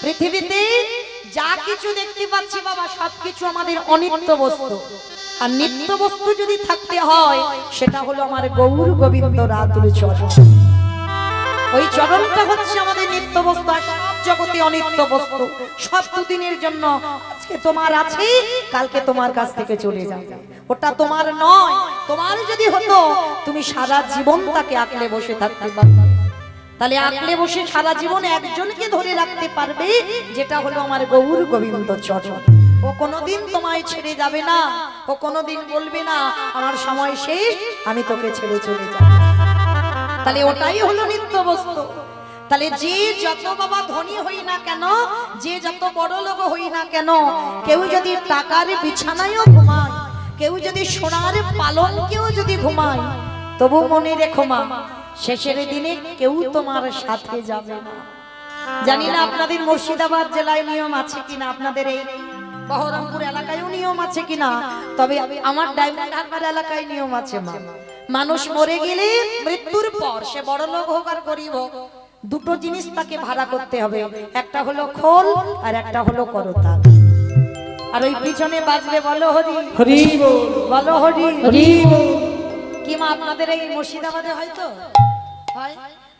পৃথিবীতে যা কিছু দেখতে পাচ্ছি বাবা সবকিছু আমাদের অনিত্য বস্তু। আর নিত্য বস্তু যদি থাকতে হয় সেটা হলো আমার গৌর গোবিন্দ রাতুল চরণ। ওই চরণটা হচ্ছে আমাদের নিত্য বস্তু। আর সব জগতে অনিত্য বস্তু, সব দুদিনের জন্য। আজকে তোমার আছে, কালকে তোমার কাছ থেকে চলে যাবে। ওটা তোমার নয়। তোমার যদি হতো তুমি সারা জীবন তাকে আঁকলে বসে থাকতে পারবে। তাহলে আঁকলে বসে সারা জীবন একজনকে ধরে রাখতে পারবে, যেটা হলো আমার গৌর গোবিন্দ চরণ। ও কোনোদিন তোমায় ছেড়ে যাবে না। ও কোনোদিন বলবে না আমার সময় শেষ, আমি তোকে ছেড়ে চলে যাব। তাহলে ওটাই হলো নিত্য বস্তু। তাহলে যে যত বাবা ধনী হই না কেন, যে যত বড় লোক হই না কেন, কেউ যদি টাকার বিছানায়ও ঘুমায়, কেউ যদি সোনার পালঙ্কেও যদি ঘুমায়, তবু মনে রেখো মা, শেষের দিনে কেউ তোমার সাথে যাবে না। জানি না আপনাদের মুর্শিদাবাদ জেলায় নিয়ম আছে কিনা, আপনাদের এই বহরমপুর এলাকায়ও নিয়ম আছে কিনা, তবে আমার ডায়মন্ড হারবার এলাকায় নিয়ম আছে মা। মানুষ মরে গেলে মৃত্যুর পর সে বড় লোক হোক আর গরিব হোক, দুটো জিনিস তাকে ভাড়া করতে হবে। একটা হলো খোল আর একটা হলো করতাল। আর ওই পিছনে বাজবে বলো হরি হরি বল, বলো হরি হরি বল। কি মা আপনাদের এই মুর্শিদাবাদে হয়তো হয়?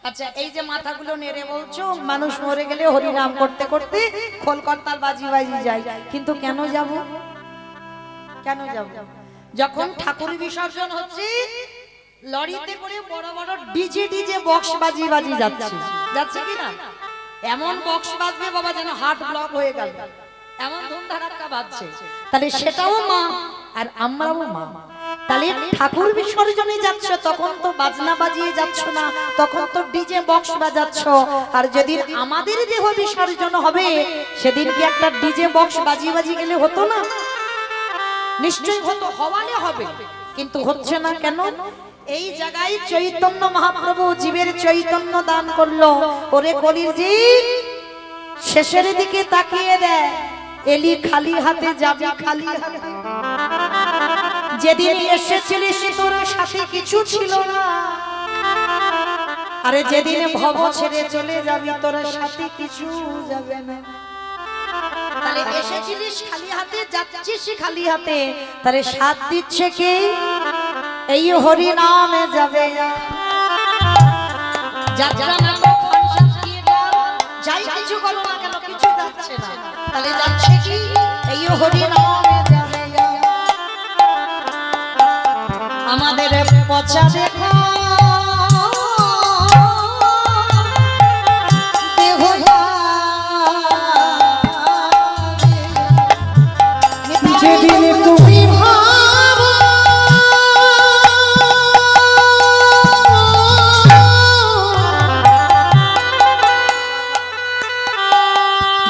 আচ্ছা, এই যে মাথাগুলো নেড়ে বলছো মানুষ মরে গেলে হরি নাম করতে করতে খোল করতাল বাজি বাজি যায়, কিন্তু কেন যাব? কেন যাব? যখন ঠাকুর বিসর্জন হচ্ছে লরিতে করে বড় বড় ডিজে বক্স বাজি বাজি যাচ্ছে কি না? এমন বক্স বাজবে বাবা যেন হার্ট ব্লক হয়ে গেল, এমন ধুম ধারাক্কা বাজছে। তাহলে সেটাও মা আর আমরাও মা। তাহলে ঠাকুর বিসর্জনে যাচ্ছ তখন তো বাজনা বাজিয়ে যাচ্ছ না, তখন তো ডিজে বক্স বাজাচ্ছ। আর যেদিন আমাদের দেহ বিসর্জন হবে সেদিন কি একটা ডিজে বক্স বাজিয়ে বাজিয়ে গেলে হতো না? নিশ্চয়ই হতো, হওয়ালে হবে, কিন্তু হচ্ছে না কেন? এই জায়গায় চৈতন্য মহাপ্রভু জীবের চৈতন্য দান করলো। ওরে কলির জীব, শেষের দিকে তাকিয়ে দেয়, এলি খালি হাতে যাবি খালি হাতে। যেদিন এসেছিলিস তোর সাথে কিছু ছিল না, আরে যেদিন ভব ছেড়ে চলে যাবি তোর সাথে কিছু যাবে না। তাহলে এসেছিলিস খালি হাতে, যাচ্ছিস খালি হাতে, তাহলে সাথ দিচ্ছে কে? এই হরি নামে যাবে। যাত্রা নাটক ফাংশন থিয়েটার যাই কিছু করো না কেন, কিছু যাচ্ছে না। তাহলে যাচ্ছে কি? এই হরি নামে যাবে। আমাদের পচা দেখা যেদিন তুমি ভাবো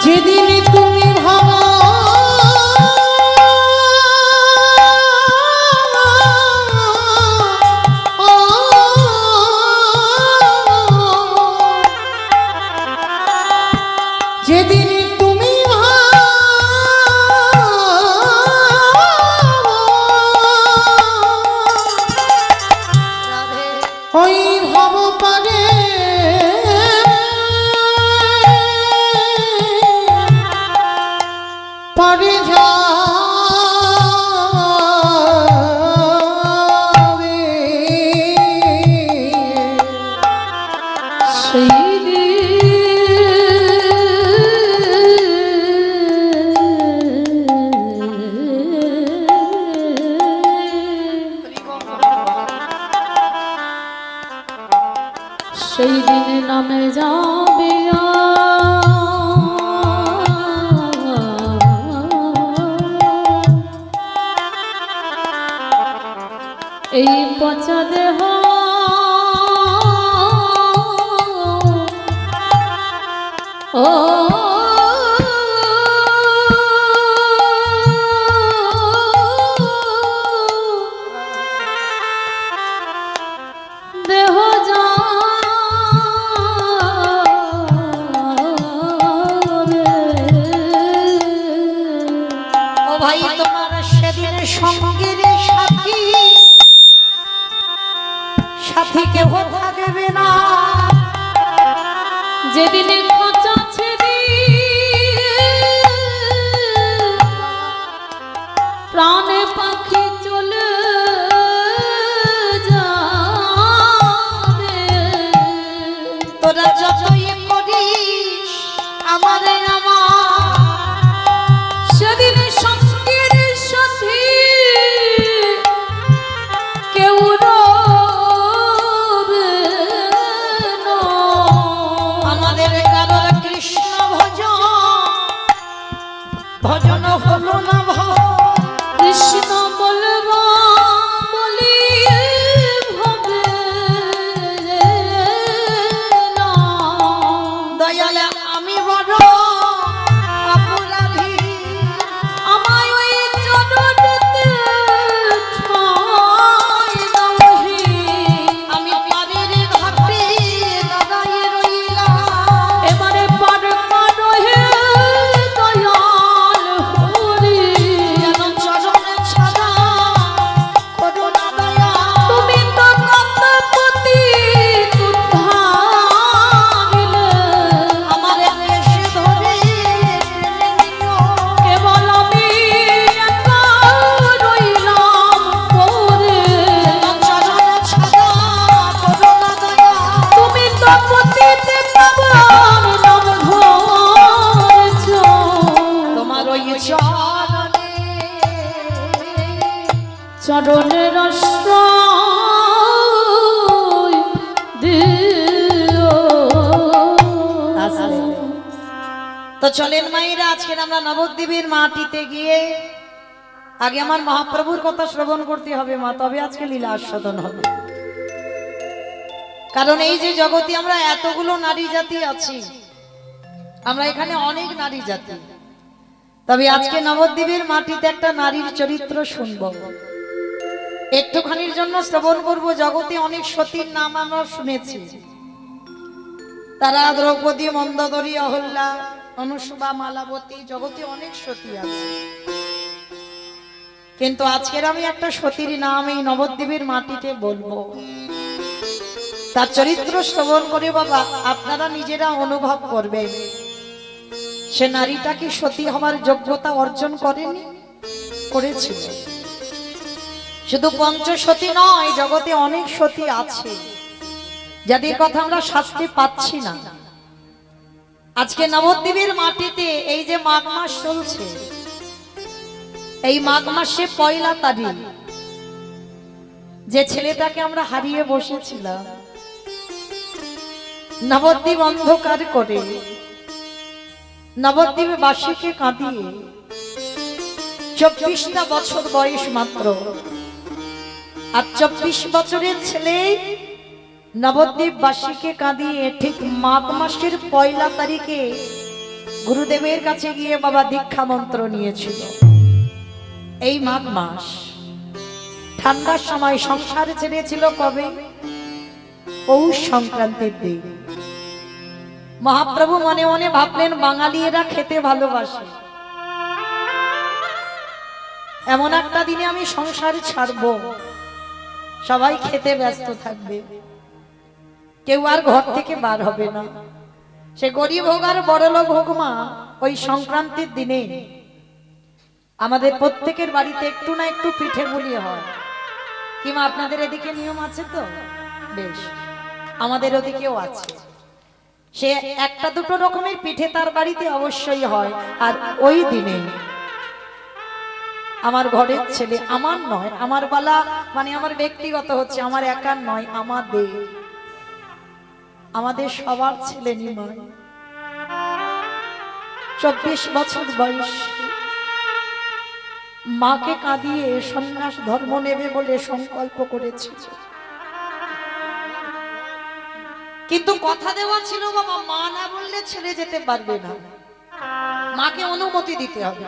যেদিন তুমি ভাবো যেদিন তুমি ওই ভব পারে পারে যাবে সেই সেই দিনে নামে যাবে। এই পচা দেহ ও দেহ ভাই তোমার সেদিন সঙ্গের সাথী সাথী কেহ থাকবে না। যেদিন খোঁচা ছেড়ে আমারে আমার সেদিন সঙ্গের সাথে কেউ রবে না। আমাদের কারোর কৃষ্ণ ভজন ভজন হলো না কৃষ্ণ বলবা বলি হবে না। দয়ালে আমি বড় অপরাধী আমায় ওই চরণেতে ঠাঁই দাও হে। আমি পারের ঘাটে দাঁড়ায় রইলাম এবারে পার করো হে দয়াল হরি। যেন চরণে ছাড়া করুণা দয়া তুমি তো কতপতি উদ্ধারিলে। আমার এসে ধরে টেনে নিও কেবল আমি একা রইলাম পড়ে। চরণে ছাড়া করুণা দয়া তুমি তো পতিতে পাবন নাম ধরেছ। তোমার ওই চরণে চরণের আশ্রয় দিও। তো চলেন মায়েরা, আজকের আমরা নবদ্বীপের মাটিতে গিয়ে আগে আমার মহাপ্রভুর কথা শ্রবণ করতে হবে মা, তবে আজকে লীলা আস্বাদন হবে। কারণ এই যে জগতে আমরা এতগুলো নারী জাতি আছি, আমরা এখানে অনেক নারী জাতি, তবে আজকে নবদ্বীপের মাটিতে একটা নারীর চরিত্র শুনব। একটুখানির জন্য শ্রবণ করব। জগতে অনেক সতীর নাম আমরা শুনেছি, তারা দ্রৌপদী, মন্দোদরী, অহল্যা, অনুসুবা, মালাবতী, জগতে অনেক সতী আছে। কিন্তু আজকের আমি একটা সতীর নাম এই নবদ্বীপের মাটিতে বলবো। তার চরিত্র শ্রবণ করে বাবা আপনারা নিজেরা অনুভব করবেন সে নারীটা কি সতী হওয়ার যোগ্যতা অর্জন করেনি, করেছিল। শুধু পঞ্চসতী নয়, জগতে অনেক সতী আছে যাদের কথা আমরা শাস্তি পাচ্ছি না। আজকে নবদ্বীপের মাটিতে এই যে মাঘ মাস চলছে, এই মাঘ মাসে পয়লা তারিখ যে ছেলেটাকে আমরা হারিয়ে বসেছিলাম, নবদ্বীপ অন্ধকার করে নবদ্বীপে বাসীকে কাঁদিয়ে 24টা বছর বয়স মাত্র, আর 24 বছরের ছেলে নবদ্বীপ বাসীকে কাঁদিয়ে ঠিক মাঘ মাসের পয়লা তারিখে গুরুদেবের কাছে গিয়ে বাবা দীক্ষা মন্ত্র নিয়েছিল। এই মাঘ মাস ঠান্ডার সময় সংসার ছেড়েছিল কবে? পৌষ সংক্রান্তির দিন। মহাপ্রভু মনে মনে ভাবলেন বাঙালিরা খেতে ভালোবাসে, এমন একটা দিনে আমি সংসার ছাড়বো, সবাই খেতে ব্যস্ত থাকবে, কেউ আর ঘর থেকে বার হবে না। সে গরিব হোক আর বড়লোক হোক মা, ওই সংক্রান্তির দিনে আমাদের প্রত্যেকের বাড়িতে একটু না একটু পিঠে পুলি হয়। কিংবা আপনাদের এদিকে নিয়ম আছে তো? বেশ, আমাদের ওদিকেও আছে। সে একটা দুটো রকমের পিঠে তার বাড়িতে অবশ্যই হয়। আর ওই দিনে আমার ঘরের ছেলে, আমার নয়, আমার বলা মানে আমার ব্যক্তিগত হচ্ছে, আমার একার নয়, আমাদের সবার ছেলে নিমাই 24 বছর বয়স মাকে কাঁদিয়ে সন্ন্যাস ধর্ম নেবে বলে সংকল্প করেছে। কিন্তু কথা দেওয়া ছিল বাবা, মা না বললে ছেড়ে যেতে পারবে না, মাকে অনুমতি দিতে হবে।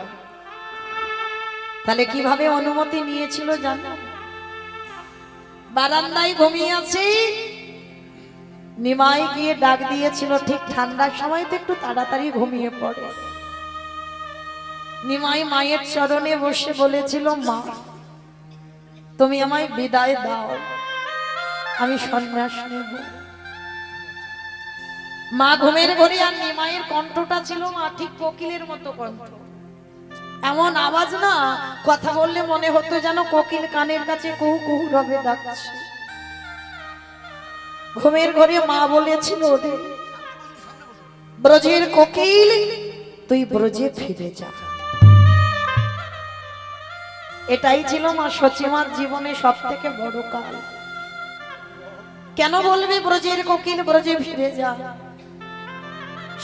তাহলে কিভাবে অনুমতি নিয়েছিল জানো? বারান্দায় ঘুমিয়ে আছে, নিমাই গিয়ে ডাক দিয়েছিল। ঠিক ঠান্ডার সময় তো একটু তাড়াতাড়ি ঘুমিয়ে পড়ে। নিমাই মায়ের চরণে বসে বলেছিল, মা তুমি আমায় বিদায় দাও, আমি সন্ন্যাস নেব। মা ঘুমের ঘরে, আর নিমাইয়ের কণ্ঠটা ছিল মা ঠিক কোকিলের মতো কণ্ঠ, এমন আওয়াজ না, কথা বললে মনে হতো যেন কোকিল কানের কাছে কুহু কুহু রবে ডাকছে। ঘুমের ঘরে মা বলেছিল, ওদের ব্রজের কোকিল তুই ব্রজে ফিরে যা। এটাই ছিল মা সচিমার জীবনে সব থেকে বড় কাল। কেন বলবে ব্রজের কোকিল ব্রজে ফিরে যা?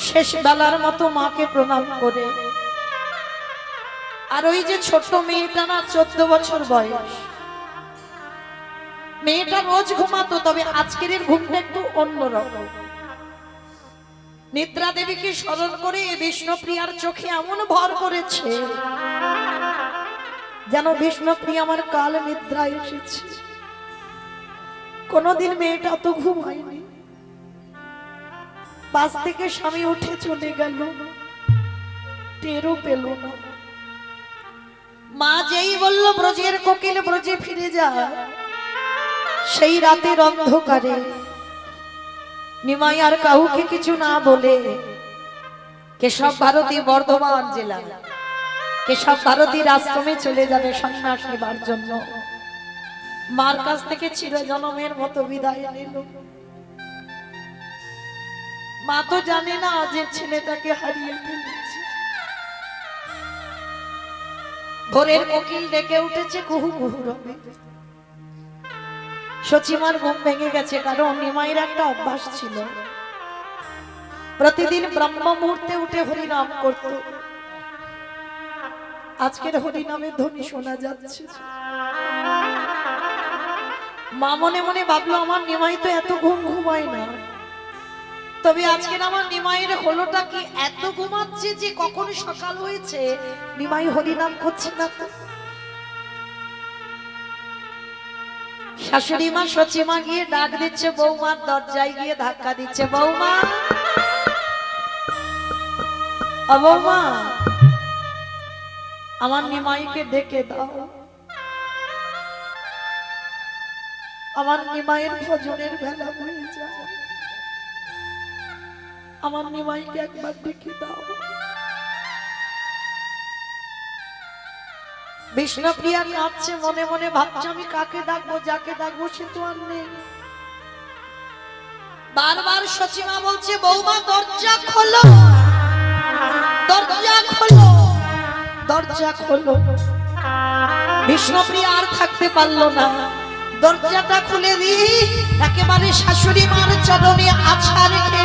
শেষ বেলার মতো মাকে প্রণাম করে, আর ওই যে ছোট্ট মেয়েটা না, 14 বছর বয়স, মেয়েটা রোজ ঘুমাতো, তবে আজকের ঘুমটা একটু অন্যরকম। নিদ্রা দেবীকে স্মরণ করে বিষ্ণুপ্রিয়ার চোখে এমন ভর করেছে যেন বিষ্ণুপ্রিয়া আমার কাল নিদ্রা এসেছে। কোনদিন মেয়েটা তো ঘুমায়নি। বাস থেকে স্বামী উঠে চলে গেল, টেরও পেল না। মা যেই বলল ব্রজের কোকিল ব্রজে ফিরে যা, সেই রাতের অন্ধকারে নিমাই আর কাউকে কিছু না বলে কেশব ভারতী বর্ধমান জেলা কেশব ভারতীর আশ্রমে চলে যাবে সন্ন্যাস নেবার জন্য। মার কাছ থেকে চিরজনমের মতো বিদায় নিল। মা তো জানে না যে ছেলেটাকে হারিয়ে ফেলেছে। ভোরের কোকিল ডেকে উঠেছে কুহু কুহু রবে। সচিমার ঘুম ভেঙে গেছে, কারণ নিমাইয়ের একটা অভ্যাস ছিল, প্রতিদিন ব্রহ্ম মুহূর্তে উঠে হরিনাম করত। আজকের হরিনামের ধ্বনি শোনা যাচ্ছে। মা মনে মনে ভাবলো আমার নিমাই তো এত ঘুম ঘুমায় না, তবে আজকের আমার নিমাইয়ের হলোটা কি, এত ঘুমাচ্ছে যে কখন সকাল হয়েছে নিমাই হরিনাম করছে না। শাশুড়ি মা সচিমা গিয়ে ডাক দিচ্ছে, বৌমার দরজায় গিয়ে ধাক্কা দিচ্ছে, বৌমা ও বৌমা, আমার নিমাইকে ডেকে দাও, আমার নিমাইয়ের ভজনের বেলা হয়ে যায়, আমার নিমাইকে একবার ডেকে দাও। বিষ্ণুপ্রিয়া কাঁদছে, মনে মনে ভাবছে আমি কাকে ডাকবো, যাকে ডাকবো সে তো আর নেই। বারবার সচিমা বলছে, বৌমা দরজা খোলো, দরজা খোলো, দরজা খোলো। বিষ্ণুপ্রিয়া আর থাকতে পারলো না, দরজাটা খুলে দিয়ে একেবারে শাশুড়ি মার চরণে আছাড় রেখে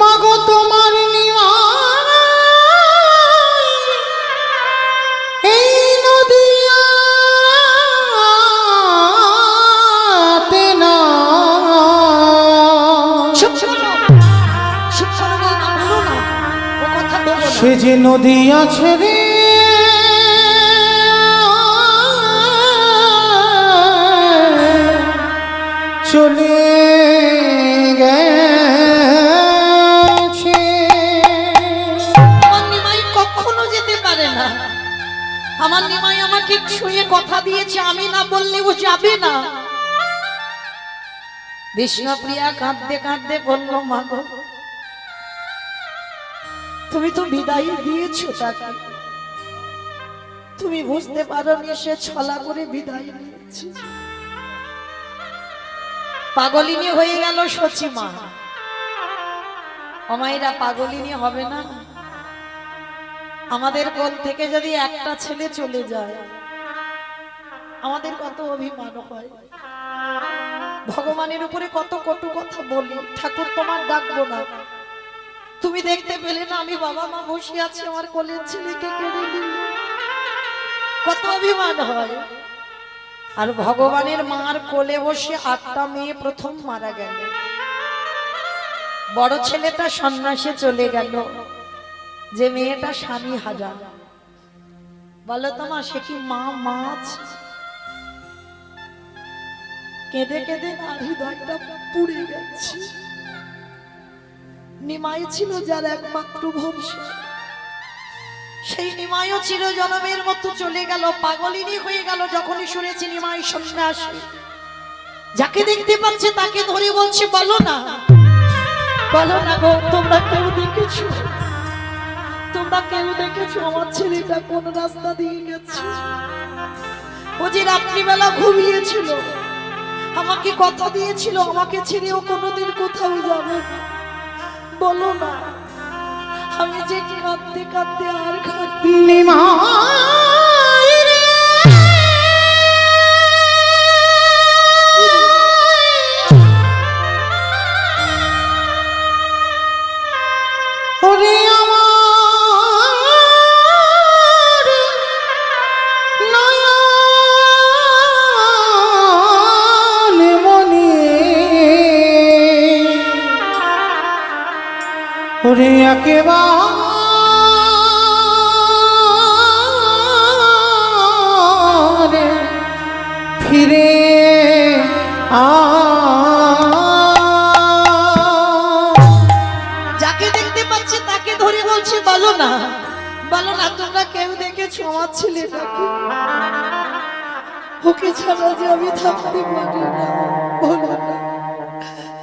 মাগো তোমার নিমাই এই নদিয়াতে না, সে যে নদী আছে রে চলে গেছে। আমার নিমাই কখনো যেতে পারে না। আমার নিমাই আমাকে শুয়ে কথা দিয়েছে, আমি না বললে ও যাবে না। বিষ্ণুপ্রিয়া কাঁদতে কাঁদতে বলল, মা গো, তুমি তো বিদায় দিয়েছো তাকে, তুমি বুঝতে পারোনি সে ছলা করে বিদায় নিয়েছে। পাগলিনী হয়ে গেল সচিমা। আমায়রা পাগলিনী হবে না? আমাদের কোল থেকে যদি একটা ছেলে চলে যায় আমাদের কত অভিমান হয়, ভগবানের উপরে কত কটু কথা বলি, ঠাকুর তোমার ডাকবো না, তুমি দেখতে পেলে না আমি বাবা মা বসে আছি, আমার কোলের ছেলেকে কেড়ে নিল, কত অভিমান হয়। আর ভগবানের মার কোলে বসে 8টা মেয়ে প্রথম মারা গেল, বড় ছেলেটা সন্ন্যাসে চলে গেল, যে মেয়েটা স্বামী হারা। বলো তো মা, সে কি মা মাছ? কেঁদে কেঁদে না হৃদয়টা পুড়ে গেছে। নিমাই ছিল যার একমাত্র ভরসা, সেই নিমাইও চিরজনমের মতো চলে গেল, পাগলিনী হয়ে গেল। যখনই শুনেছি নিমাই সন্ন্যাসী, যাকে দেখতে পাচ্ছে তাকে ধরে বলছে, বলো না, বলো না গো, তোমরা কেউ দেখেছো? তোমরা কেউ দেখেছো আমার ছেলেটা কোন রাস্তা দিয়ে গেছে? ও যে রাত্রিবেলা ঘুমিয়েছিল, আমাকে কথা দিয়েছিল আমাকে ছেড়ে ও কোনোদিন কোথাও যাবে না। বলো না, আমি যে কাঁদতে কাঁদতে আর কাঁদতে নিমাই রে, ওরে আমার নয়ন মনি, ওরে একেবারে ফিরে আ। যাকে দেখতে পাচ্ছি তাকে ধরে বলছি বলো না, বলো না তোমরা কেউ দেখেছো আমার ছেলেটাকে? ওকে ছাড়া যে আমি থাকতে পারি না। বলো না,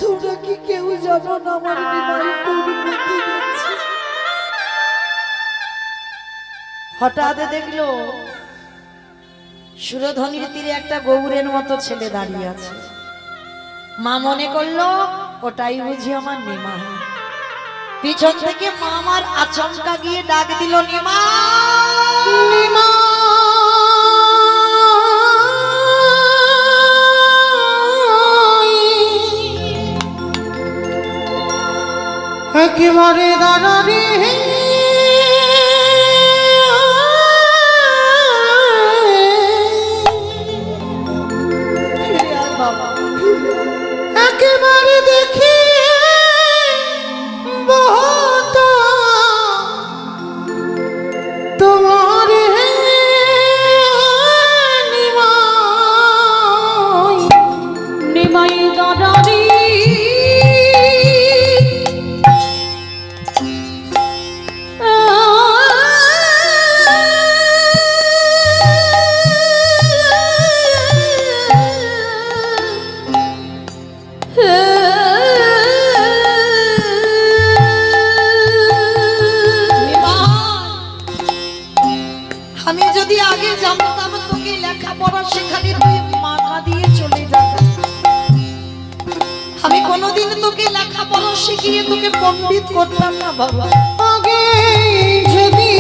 তোমরা কি কেউ জানো না আমার নিমাই কোন পথে যাচ্ছে? হঠাৎ দেখলো সুরধনির তীরে একটা গৌরের মতো ছেলে দাঁড়িয়ে আছে। মা মনে করলো ওটাই বুঝি আমার নিমাই। পিছন থেকে মা আমার আচমকা গিয়ে ডাক দিল, নিমা নিমাই একেবারে দাঁড়ারে, একেবারে দেখি বহুত তোমার নিমাই, নিমাই দাদারি আমি যদি আগে জানতাম তোকে লেখাপড়া শেখালে তুই মাথা দিয়ে চলে যাবে। আমি কোনোদিন তোকে লেখাপড়া শিখিয়ে তোকে পণ্ডিত করতাম না বাবা। আগে যদি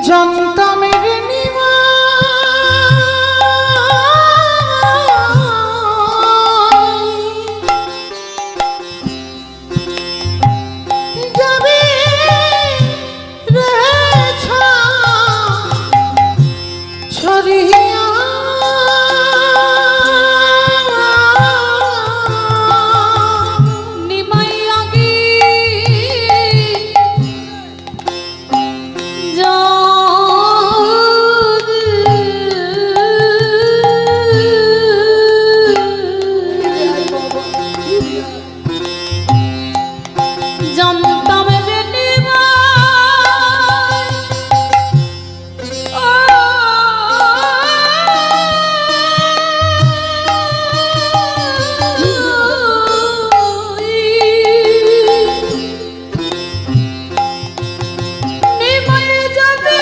জানতাম রে নিমাই, যাবে রে ছড়িয়া নিমাই আগে জানতাম রে নিমাই, নিমাই যাবে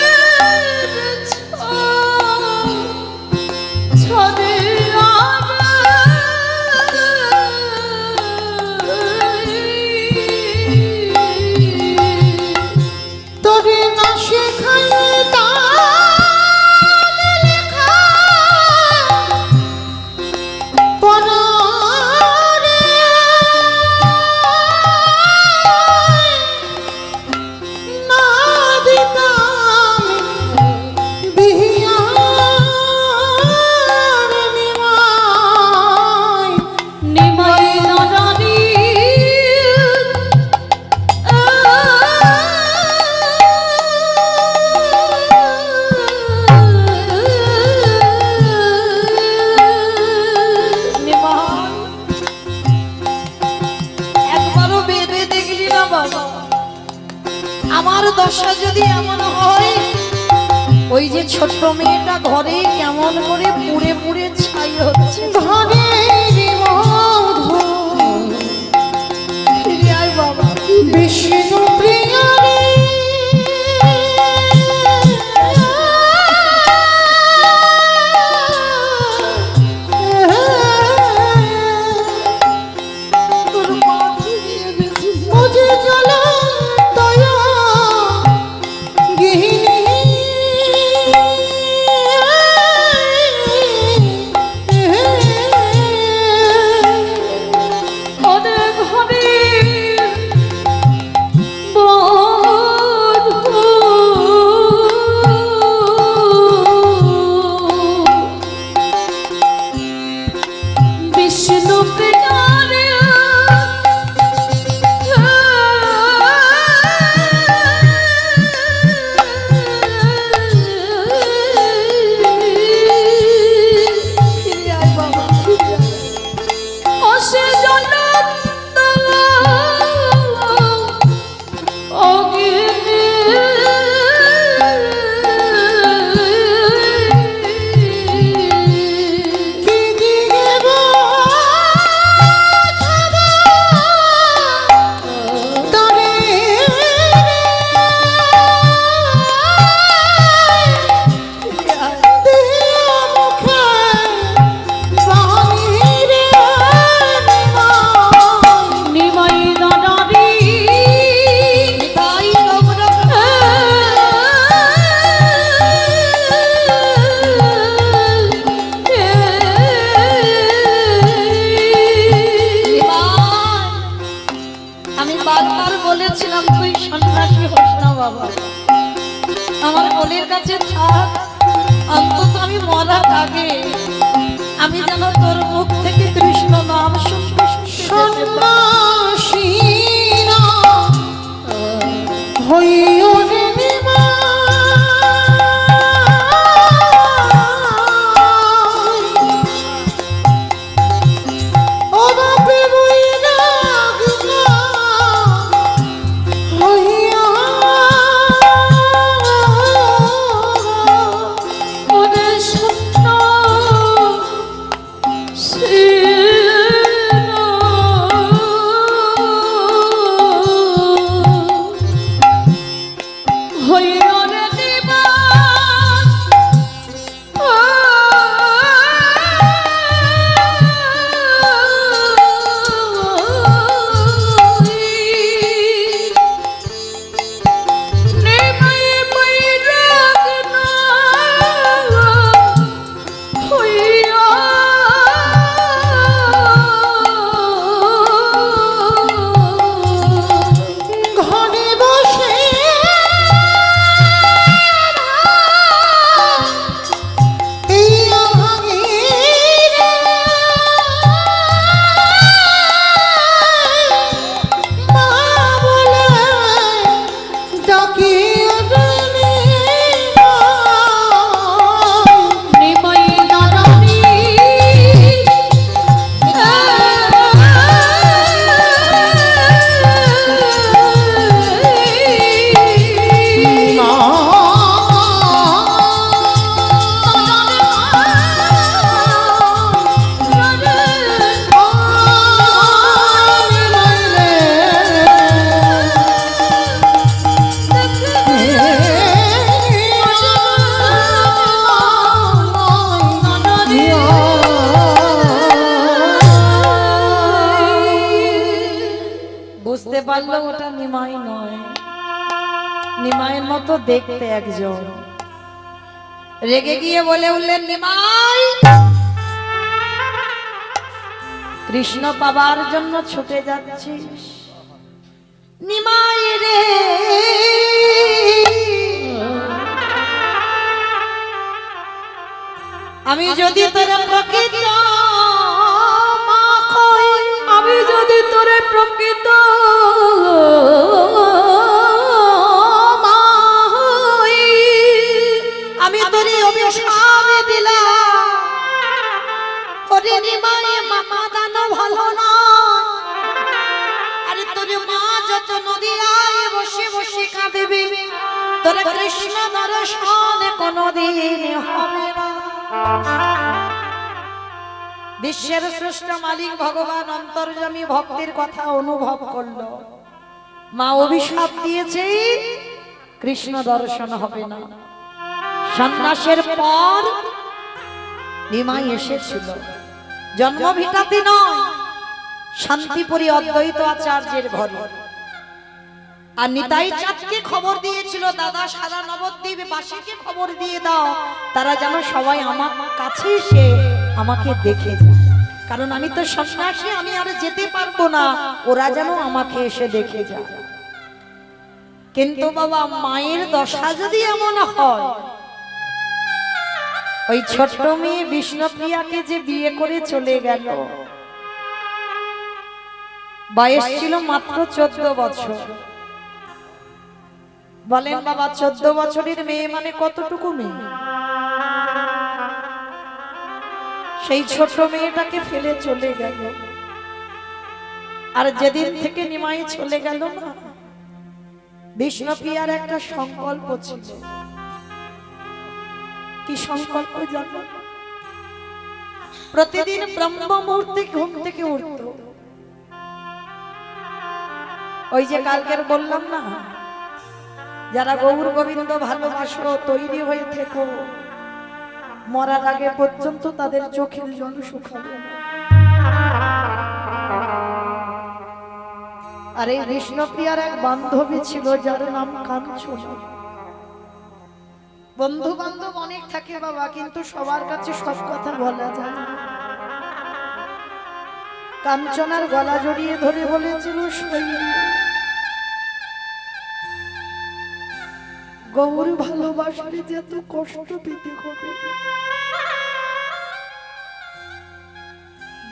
ছদে তোরে না শেখাই তাল লেখা পড়া রে, না দিতাম বিহিয়া রে নিমাই, নিমাই দাদারি নিমাই, একবারও ভেবে দেখলি না বাবা আমার দশা যদি এমন হয়? ওই যে ছোট্ট মেয়েটা ঘরে কেমন করে পুড়ে পুড়ে ছাই হচ্ছে। ঘরে মধু ফিরে আয় বাবা, বিষ্ণু থাক, অন্তত আমি মরার আগে আমি যেন তোর মুখ থেকে কৃষ্ণ নাম শুনতে শুনতে যেতে পারি। সন্ন্যাসীরা হইও রে নিমাই, ও বাপে বৈরাগ হইয়া ওরে সত্য ঘরে বসে এই আহাগীরে মা বলে ডাকি রে নিমাই। নিমাই দাদারি বুঝতে পারলো ওটা নিমাই নয়, নিমাইয়ের মতো দেখতে একজন। রেগে গিয়ে বলে উঠলেন, নিমাই কৃষ্ণ পাবার জন্য ছুটে যাচ্ছিস? নিমাই রে আমি যদি তোর প্রকৃত মা হই, আমি যদি তোরে প্রকৃত মা হই, আমি তোরে অভিশাপ দিলাম। ওরে নিমাই মামা দানো ভালো না, আরে তোর মা যত নদীয়ায় বসে বসে কাঁদবে, তোর কৃষ্ণ দর্শন কোনদিন হবে না। বিশ্বের শ্রেষ্ঠ মালিক ভগবান অন্তর্যামী ভক্তের কথা অনুভব করলো। মা অভিশাপ দিয়েছে, কৃষ্ণ দর্শন হবে না। সন্ন্যাসের পর নিমাই এসেছিল জন্মভিটাতে নয়, শান্তিপুরী অদ্বৈত আচার্যের ঘরে। আর নিতাই চাঁদকে খবর দিয়েছিল, দাদা সারা নবদ্বীপ বাসীকে খবর দিয়ে দাও, তারা যেন সবাই আমার কাছে এসে আমাকে দেখে যায়, কারণ আমি তো সন্ন্যাসী, আমি আর যেতে পারবো না, ওরা যেন আমাকে এসে দেখে যায়। কিন্তু বাবা মায়ের দশা যদি এমন হয়, ওই ছোট্ট মেয়ে বিষ্ণুপ্রিয়াকে যে বিয়ে করে চলে গেল, বয়স ছিল মাত্র 14 বছর। বলেন বাবা 14 বছরের মেয়ে মানে কতটুকু মেয়ে? সেই ছোট মেয়েটাকে ফেলে চলে গেল। আর যেদিন থেকে নিমাই চলে গেল না, বিষ্ণুপ্রিয়ার একটা সংকল্প ছিল। কি সংকল্প জানো? প্রতিদিন ব্রহ্ম মুহূর্তে ঘুম থেকে উঠত। ওই যে কালকের বললাম না, যারা গৌর গোবিন্দ ভালোবাসো তৈরি হয়ে থেকো, মরার আগে পর্যন্ত তাদের চোখের জল শুকাবে না। আর এই বিষ্ণুপ্রিয়ার এক বান্ধবী ছিল যার নাম কাঞ্চনা। বন্ধু বান্ধব অনেক থাকে বাবা, কিন্তু সবার কাছে সব কথা বলা যায় না। কাঞ্চনার গলা জড়িয়ে ধরে বলেছিল, গৌর ভালোবাসলে যে এত কষ্ট পেতে হবে,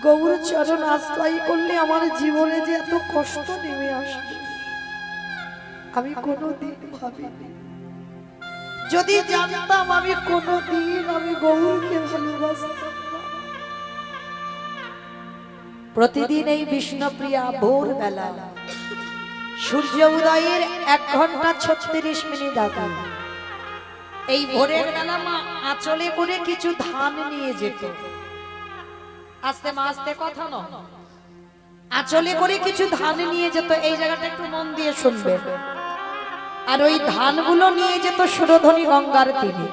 গৌর চরণ আশ্রয় করলে আমার জীবনে যে এত কষ্ট নেমে আসবে আমি কোনোদিন ভাবিনি। যদি জানতাম আমি কোনোদিন আমি গৌরকে ভালোবাসতাম না। প্রতিদিন এই বিষ্ণুপ্রিয়া ভোরবেলা সূর্য উদয়ের 1 ঘন্টা 36 মিনিট আগে এই ভোরের বেলা মা আঁচলে করে কিছু ধান নিয়ে যেত। আস্তে মা আস্তে কথা না, আঁচলে করে কিছু ধান নিয়ে যেত। এই জায়গাটা একটু মন দিয়ে শুনবে। আর ওই ধানগুলো নিয়ে যেত সুরধনী গঙ্গার তীরে,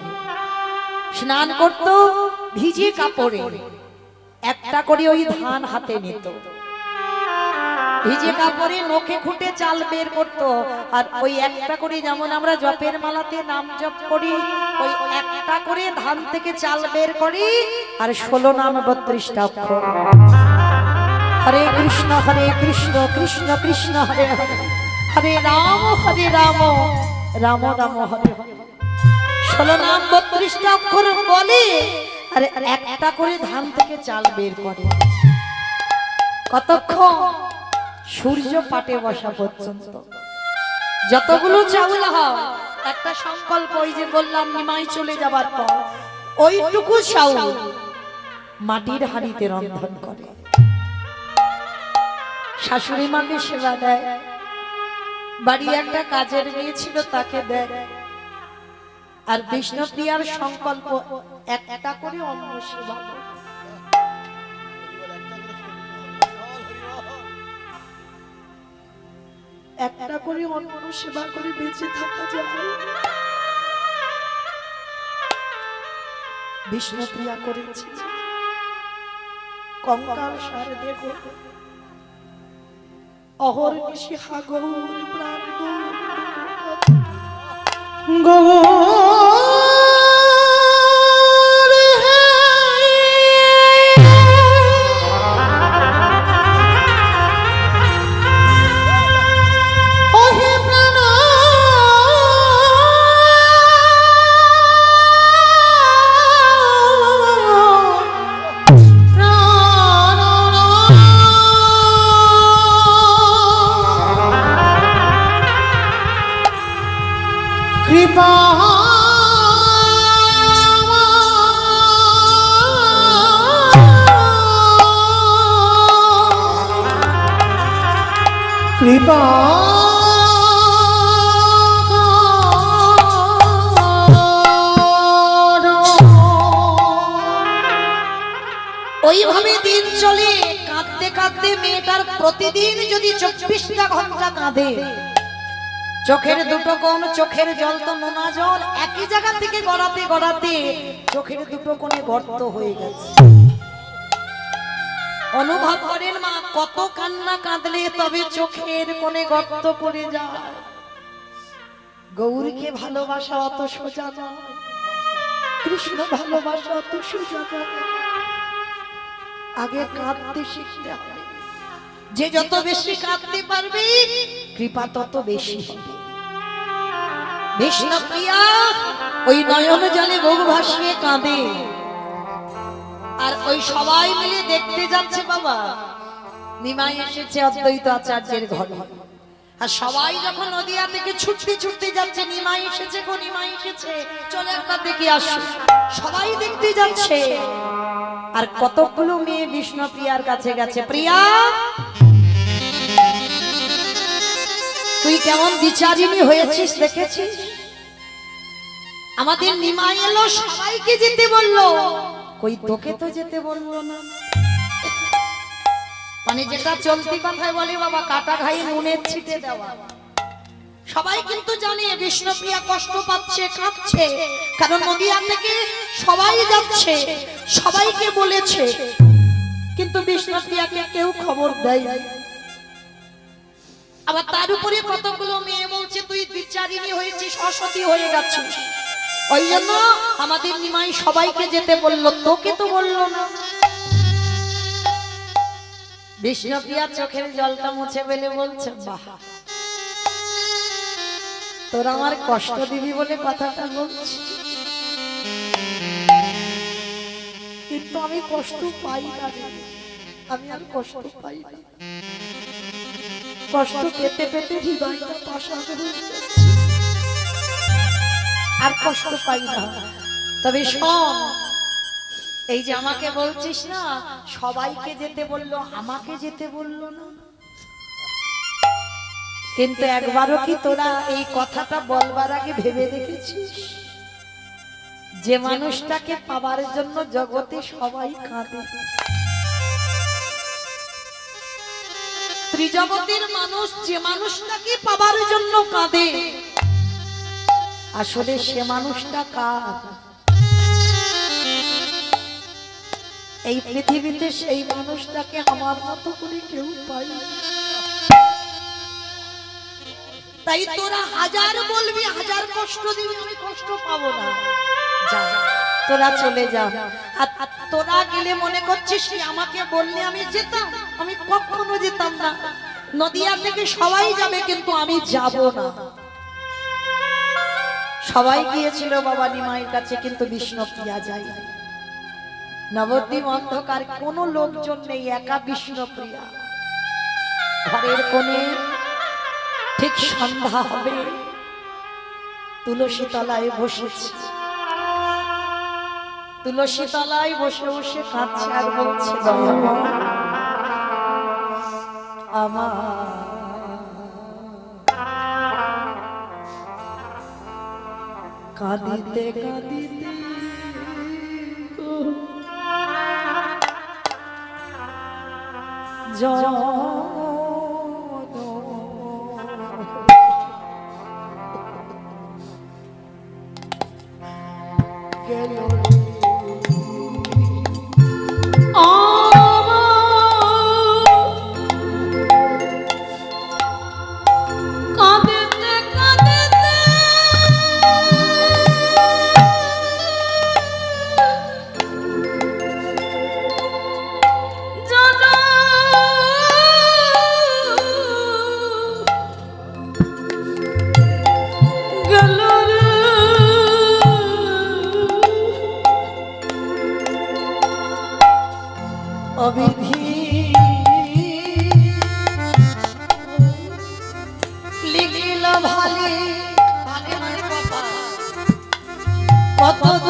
স্নান করত ভিজে কাপড়ে, একটা করে ওই ধান হাতে নিত, ভিজে কাপড়ে নখে খুঁটে চাল বের করত। আর ওই একটা করে, যেমন আমরা জপের মালাতে নাম জপ করি, ওই একটা করে ধান থেকে চাল বের করি আর 16 নাম 32টা অক্ষর, হরে কৃষ্ণ কৃষ্ণ কৃষ্ণ হরে হরে, হরে রাম রাম রাম হরে হরে, 16 নাম 32টা অক্ষর বলে আর একটা করে ধান থেকে চাল বের করে। কতক্ষণ? সূর্য পাটে বসা পর্যন্ত। যতগুলো চাউল হয় একটা সংকল্প, ওই যে বললাম নিমাই চলে যাবার পর ওইটুকু চাউল মাটির হাঁড়িতে রন্ধন করে, শাশুড়ি মাকে সেবা দেয়, বাড়ি একটা কাজের মেয়ে ছিল তাকে দেয়। আর বিষ্ণুপ্রিয়ার সংকল্প একটা করে অন্ন সেবা করে। একটা করে অন্ন সেবা করে বেঁচে থাকা যায়। বিষ্ণুপ্রিয়া করেছে কঙ্কাল সার দেখো, অহর্নিশি হা গৌর প্রাণ গৌর ওহে প্রাণ কৃপা কৃপা ওইভাবে দিন চলে। কাঁদতে কাঁদতে মেয়েটার প্রতিদিন যদি 24টা ঘন্টা কাঁদে, চোখের দুটো কোণ, চোখের জল তো নোনা জল, একই জায়গা থেকে গড়াতে গড়াতে চোখের দুটো কোণে গর্ত হয়ে গেছে। অনুভব করেন মা কত কান্না কাঁদলে তবে চোখের কোণে গর্ত পড়ে যায়। গৌরীকে ভালোবাসা অত সোজা নয়, কৃষ্ণ ভালোবাসা অত সোজা নয়। আগে কাঁদতে শিখতে হবে। যে যত বেশি কাঁদতে পারবে কৃপা তত বেশি হবে। বিষ্ণুপ্রিয়া ওই নয়ন জলে বুক ভাসিয়ে কাঁদে। আর ওই সবাই মিলে দেখতে যাচ্ছে বাবা নিমাই এসেছে অদ্বৈত আচার্যের ঘরে। আর সবাই যখন নদিয়া থেকে ছুটতে ছুটতে যাচ্ছে, নিমাই এসেছে গো, নিমাই এসেছে, চলে একবার দেখে আসো, সবাই দেখতে যাচ্ছে। আর কতগুলো মেয়ে বিষ্ণুপ্রিয়ার কাছে গেছে, প্রিয়া তুই কেমন বিচারিণী হয়েছিস দেখেছিস? আমাদের নিমাই এলো, সবাইকে যেতে বললো, কই তোকে তো যেতে বললো না। মানে যেটা চলতি কথায় বলে বাবা, কাটা ঘাই নুনের ছিটে দেওয়া। সবাই কিন্তু জানে বিষ্ণুপ্রিয়া কষ্ট পাচ্ছে, কাঁদছে, কারণ নদিয়া থেকে সবাই যাচ্ছে, সবাইকে বলেছে, কিন্তু বিষ্ণুপ্রিয়াকে কেউ খবর দেয়। আবার তার উপরে কতগুলো মেয়ে বলছে তুই বিচারিণী হয়েছিস, অসতী হয়ে গেছিস, ওই জন্য আমাদের নিমাই সবাইকে যেতে বললো, তোকে তো বললো না। বিষ্ণুপ্রিয়া চোখের জলটা মুছে ফেলে বলছে, বাহ তোরা আমার কষ্ট দিবি বলে কথাটা বলছি, কিন্তু আমি কষ্ট পাই না রে। আমি আর কষ্ট পাই না। কষ্ট পেতে পেতে হৃদয়টা পাষাণ হয়ে যাচ্ছে। আর কষ্ট পাই না। তবে শোন, এই যে আমাকে বলছিস না, সবাইকে যেতে বললো, আমাকে যেতে বললো না। কিন্তু একবারও কি তোরা এই কথাটা বলবার আগে ভেবে দেখেছিস? যে মানুষটাকে পাবার জন্য জগতে সবাই কাঁদে, ত্রিজগতের মানুষ যে মানুষটাকে পাবার জন্য কাঁদে, আসলে সে মানুষটা কার? এই পৃথিবীতে সেই মানুষটাকে আমার মতো করে কেউ পায় না। তাই তোরা হাজার বলবি, হাজার কষ্ট দিবি, আমি কষ্ট পাবো না। যা, তোরা চলে যা। আর তোরা গেলে মনে করছিস কি আমাকে বললে আমি যেতাম? আমি কখনো যেতাম না। নদিয়া থেকে সবাই যাবে, কিন্তু আমি যাব না। সবাই গিয়েছিল বাবা নিমাইয়ের কাছে, কিন্তু বিষ্ণুপ্রিয়া যায়। নবদ্বীপ অন্ধকার, কোনো লোকজন নেই, একা বিষ্ণুপ্রিয়া ঘরের কোণে। ঠিক সন্ধ্যা হবে, তুলসী তলায় বসেছে। তুলসী তলায় বসে বসে কাঁদছে আর বলছে, আমার কাঁদিতে কাঁদিতে গেল অবিধি লিখিল ভালে, ভালে মানে কত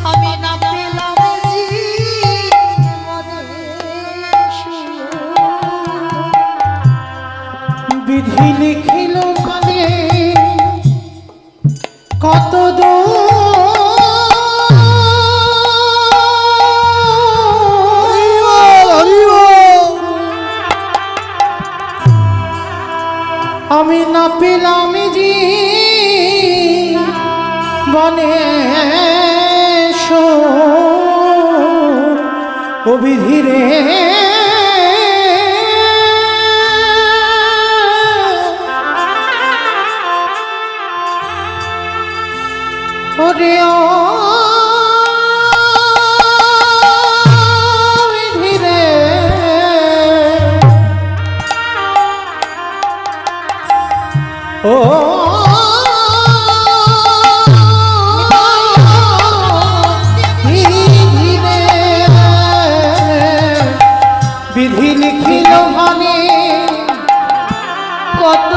আমি না পেলাম বিধি লিখিল ভালে কত আমি না পেলাম জি বনে অবিধিরে ওরে ধীরে ও ধীরে বিধি লিখিল মানে কত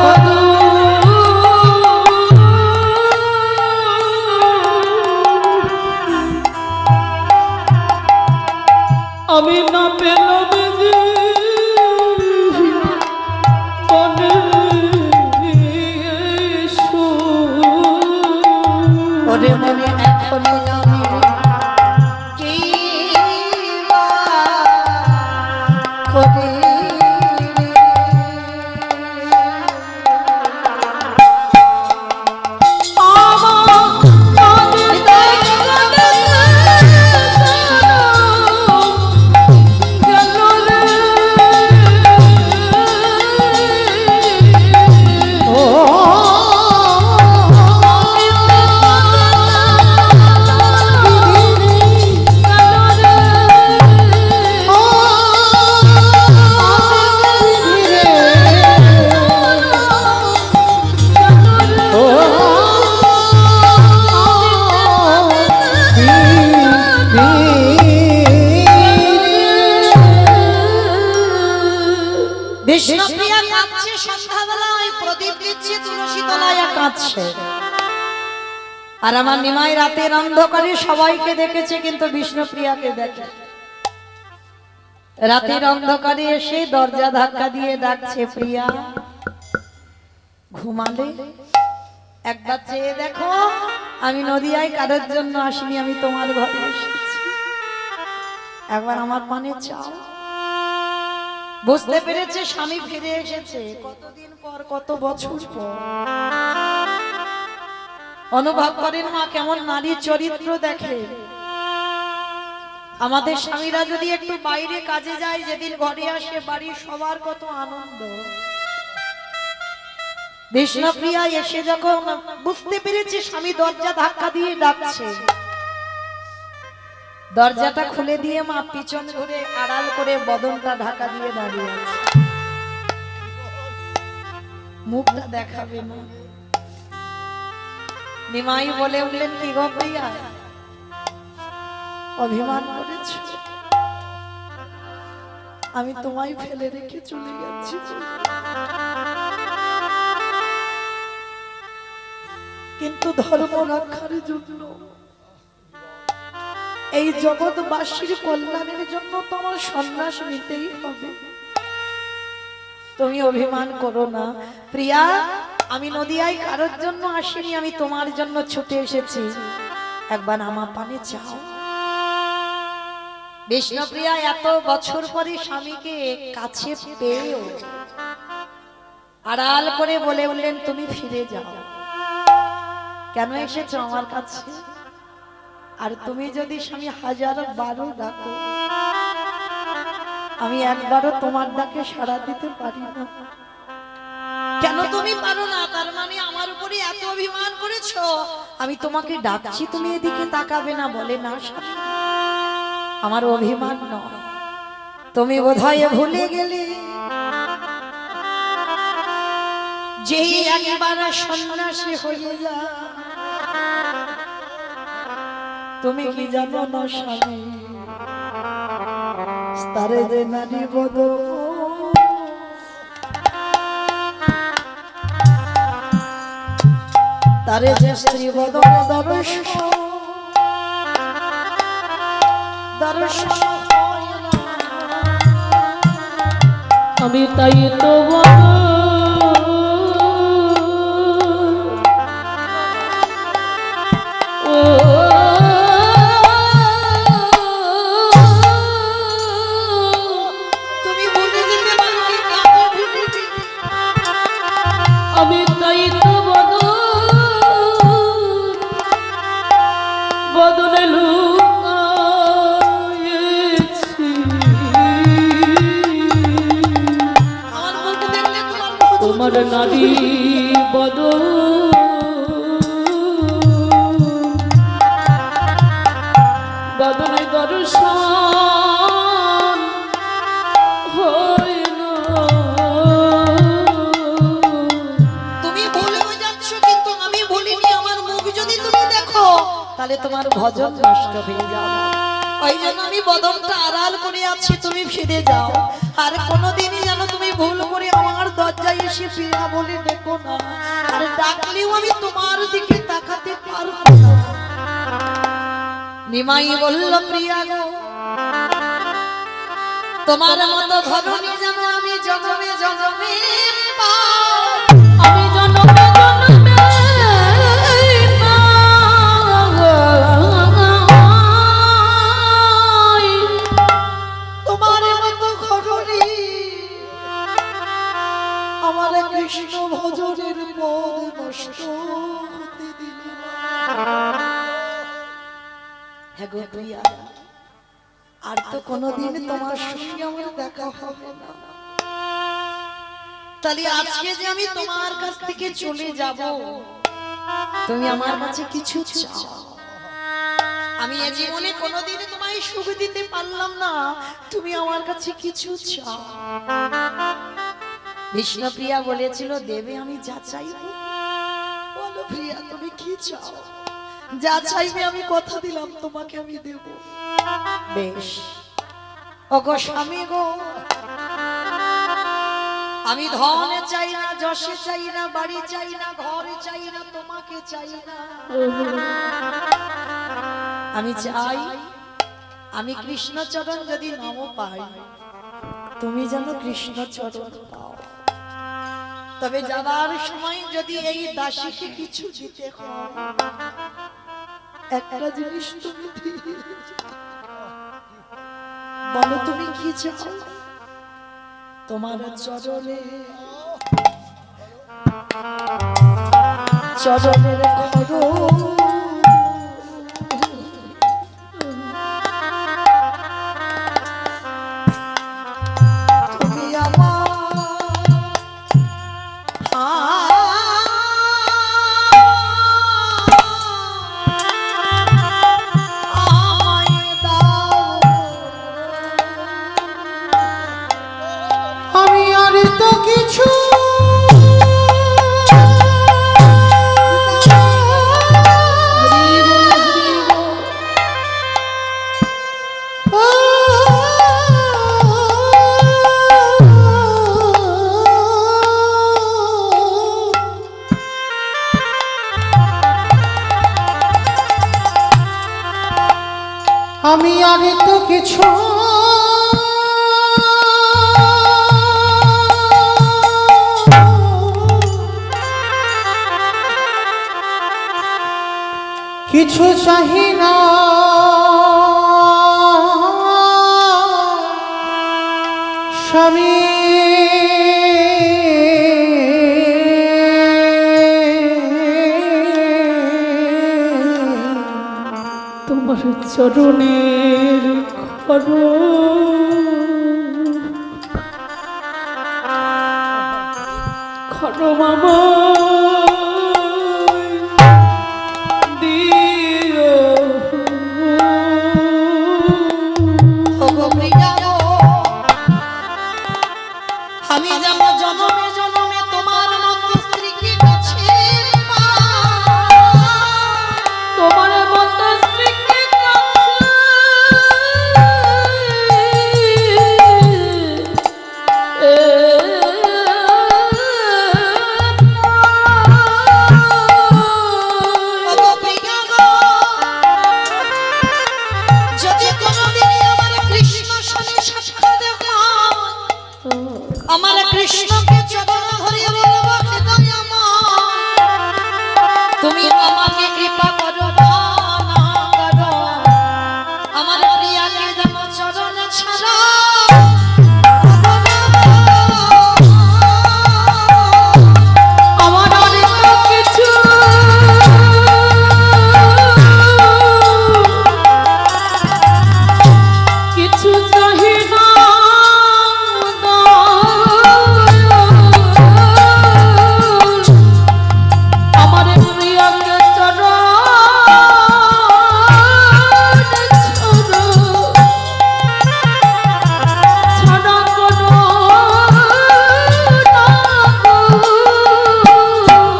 আমি না পেলাম যে মনে ওরে মনে এখনো আমি কি করে কাঁদছে সন্ধ্যাবেলায়, প্রদীপ দিচ্ছে তুলসী তলায় কাঁদছে। আর আমার নিমাই রাতের অন্ধকারে সবাইকে দেখেছে, কিন্তু বিষ্ণুপ্রিয়াকে দেখে। রাতের অন্ধকারে এসে দরজা ধাক্কা দিয়ে ডাকছে, প্রিয়া ঘুমালে? একবার চেয়ে দেখো, আমি নদিয়ায় কারোর জন্য আসিনি, আমি তোমার ঘরে এসেছি, একবার আমার পানে চাও। বুঝতে পেরেছে স্বামী ফিরে এসেছে, কতদিন পর, কত বছর পর। অনুভব করেন মা কেমন নারীর চরিত্র দেখে। আমাদের স্বামীরা যদি একটু বাইরে কাজে যায়, যেদিন ঘরে আসে বাড়ির সবার কত আনন্দ। বিষ্ণুপ্রিয়া এসে যখন বুঝতে পেরেছে স্বামী দরজা ধাক্কা দিয়ে ডাকছে, দরজাটা খুলে দিয়ে মা পিছন ঘুরে আড়াল করে বদনটা ঢাকা দিয়ে দাঁড়িয়ে আছে। মুখটা দেখাবে না। নিমাই বলে উঠলেন, কি গো প্রিয়া, অভিমান করেছ? আমি তোমায় ফেলে রেখে চলে যাচ্ছি, কিন্তু ধর্ম রক্ষার জন্য, এই জগৎবাসীর কল্যাণের জন্য তোমার সন্ন্যাস নিতেই হবে। তুমি অভিমান করো না প্রিয়া, আমি নদিয়ায় কারোর জন্য আসিনি, আমি তোমার জন্য ছুটে এসেছি, একবার আমার পানে চাও। বিষ্ণুপ্রিয়া এত বছর পরে স্বামীকে কাছে পেয়েও আড়াল করে বলে উঠলেন, তুমি ফিরে যাও। কেন এসেছো আমার কাছে? আর তুমি যদি স্বামী 1000 ডাকো, আমি একবারও তোমার ডাকে সাড়া দিতে পারি না। কেন তুমি পারো না? তার মানে আমার উপরে এত অভিমান করেছো, আমি তোমাকে ডাকছি তুমি এদিকে তাকাবে না? বলে না স্বামী, আমার অভিমান নয়, তুমি বোধহয় ভুলে গেলে যেই একবার সন্ন্যাসী হয়ে যা, তুমি কি জানো না স্বামী, তারে যে নারী বদল, তারে যে স্ত্রী বদল দর্শন, দর্শন আমি তাই তো তুমি ভুলে যেতে পারো কি? কাকে ভুলে যেতে? আমি তাই তো বদলে লুকায়েছি, আমার মুখ দেখলে তোমার নারী বদল বদলে দর্শন হইল। তুমি ভুলে যাচ্ছ, কিন্তু আমি ভুলিনি। আমার মুখ যদি তুমি দেখো, তাহলে তোমার ভজন নষ্ট হয়ে যাবে। ওই জন্য আমি বদনটা আড়াল করে আছি, তুমি ফিরে যাও। আর কোনোদিনই যেন তুমি ভুল করে আমার দরজায় এসে প্রিয়া বলে ডেকো না। আর ডাকলেও আমি তোমার দিকে তাকাতে পারবো না। নিমাই বলল, প্রিয়া গো, তোমার মতো ধরনী যেন আমি জন্মে জন্মে পাই। আমি জন্মে জন্মে তোমার মতো ঘরণী আমার কৃষ্ণ ভজনের পদ নষ্ট হতে দিলে না। হ্যাঁ গো প্রিয়া, আর তো কোনোদিন তোমার সঙ্গে আমার দেখা হবে না। তাহলে আজকে যে আমি তোমার কাছ থেকে চলে যাব, তুমি আমার কাছে কিছু চাও। আমি এ জীবনে কোনোদিন তোমায় সুখ দিতে পারলাম না, তুমি আমার কাছে কিছু চাও। বিষ্ণুপ্রিয়া বলেছিল, দেবে আমি যা চাইবো। বলো প্রিয়া, তুমি কি চাও? যা চাইবে আমি কথা দিলাম তোমাকে আমি দেব। বেশ। ওগো স্বামী গো, আমি ধন চাই না, যশে চাই না, বাড়ি চাই না, ঘর চাই না, তোমাকে চাই না। আমি চাই আমি কৃষ্ণচরণ যদি নাম পাই, তুমি যেন কৃষ্ণচরণ পাও। তবে যাবার সময় যদি এই দাসীকে কিছু দিতে হয়, একটা জিনিস তুমি দিয়ে বলো তুমি কি চাও। তোমার চরণে চরণের খড় তুমি আমার আমায় দাও। আমি আর তো কিছু আমি আর তো কিছু কিছু চাহি না, স্বামী তোমার চরণের খড় খড় মামা দিও। ওগো প্রিয়া গো, আমি যেন জনমে জনমে তোমার মতো স্ত্রীকে কাছে পাই। তোমার মতো স্ত্রীকে ওগো প্রিয়া গো, যদি কোনোদিনই আমার কৃষ্ণ সনে সাক্ষাৎ হয়, আমার কৃষ্ণকে চরণ ধরে বলবো হৃদয় আমার, তুমি আমাকে কৃপা করো বা না করো, আমার প্রিয়াকে যেন চরণ ছাড়া আমার অনেক কিছু কিছু চাহি না, আমার প্রিয়াকে চরণ ছাড়া কোনো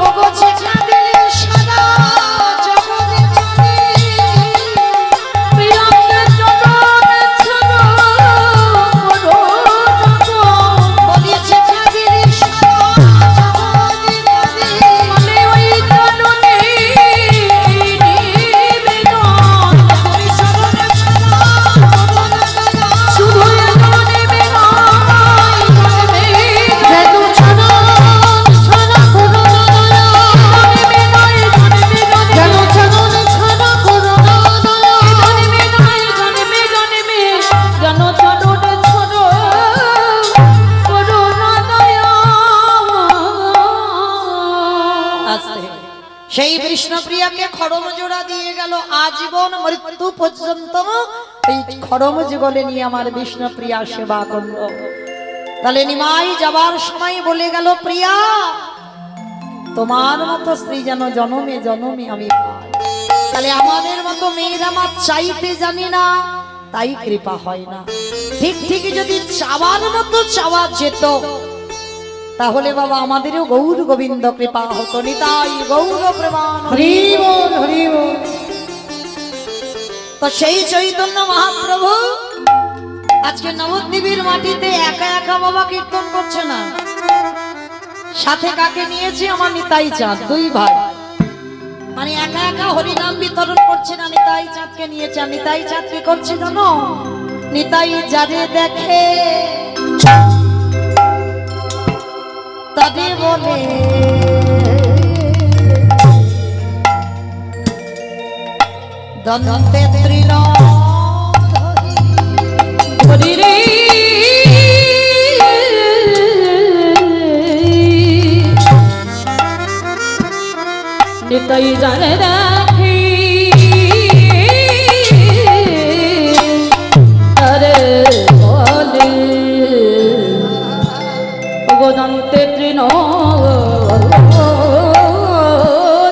ওগো চেষ্টা দিলে সারা জগৎ জানে, প্রিয়াকে চরণ ছাড়া কোনো বলি চেষ্টা দিলে সারা জগৎ জানে। মানে ওই জননী নিবেদন তুমি চরণ ছাড়া করো না দয়া। শুধু জননী বিনয় যেন চরণ ছাড়া করো না দয়া, যেন চরণ ছাড়া করো না দয়া। আস্তে সেই কৃষ্ণপ্রিয়াকে খড়ম জোড়া দিয়ে গেল, আজীবন মৃত্যু পর্যন্ত এই খড়ম যুগলে নিয়ে আমার বিষ্ণুপ্রিয়া সেবা করল। তাহলে নিমাই যাবার সময় বলে গেল, প্রিয়া তোমার মতো স্ত্রী যেন জনমে জনমে আমি পাই। তাহলে আমাদের মতো মেয়েরা আমার চাইতে জানি না, তাই কৃপা হয় না। ঠিক ঠিক যদি চাওয়ার মতো চাওয়া যেত, তাহলে বাবা আমাদেরও গৌর গোবিন্দ কৃপা হতো। নিতাই গৌর প্রমাণ। হরি বল হরি বল। তো সেই চৈতন্য মহাপ্রভু আজকে নবদ্বীপের মাটিতে একা একা বাবা কীর্তন করছে না, সাথে কাকে নিয়েছি? আমার নিতাই চাঁদ, দুই ভাই। মানে একা একা হরিনাম বিতরণ করছে না, নিতাই চাঁদকে নিয়েছে। আর নিতাই চাঁদ কি করছে জানো? নিতাই যারে দেখে তারে বলে দন্তে হরি রে নিতাই জানে রাখি আরে বলে গোদন্তে তৃণ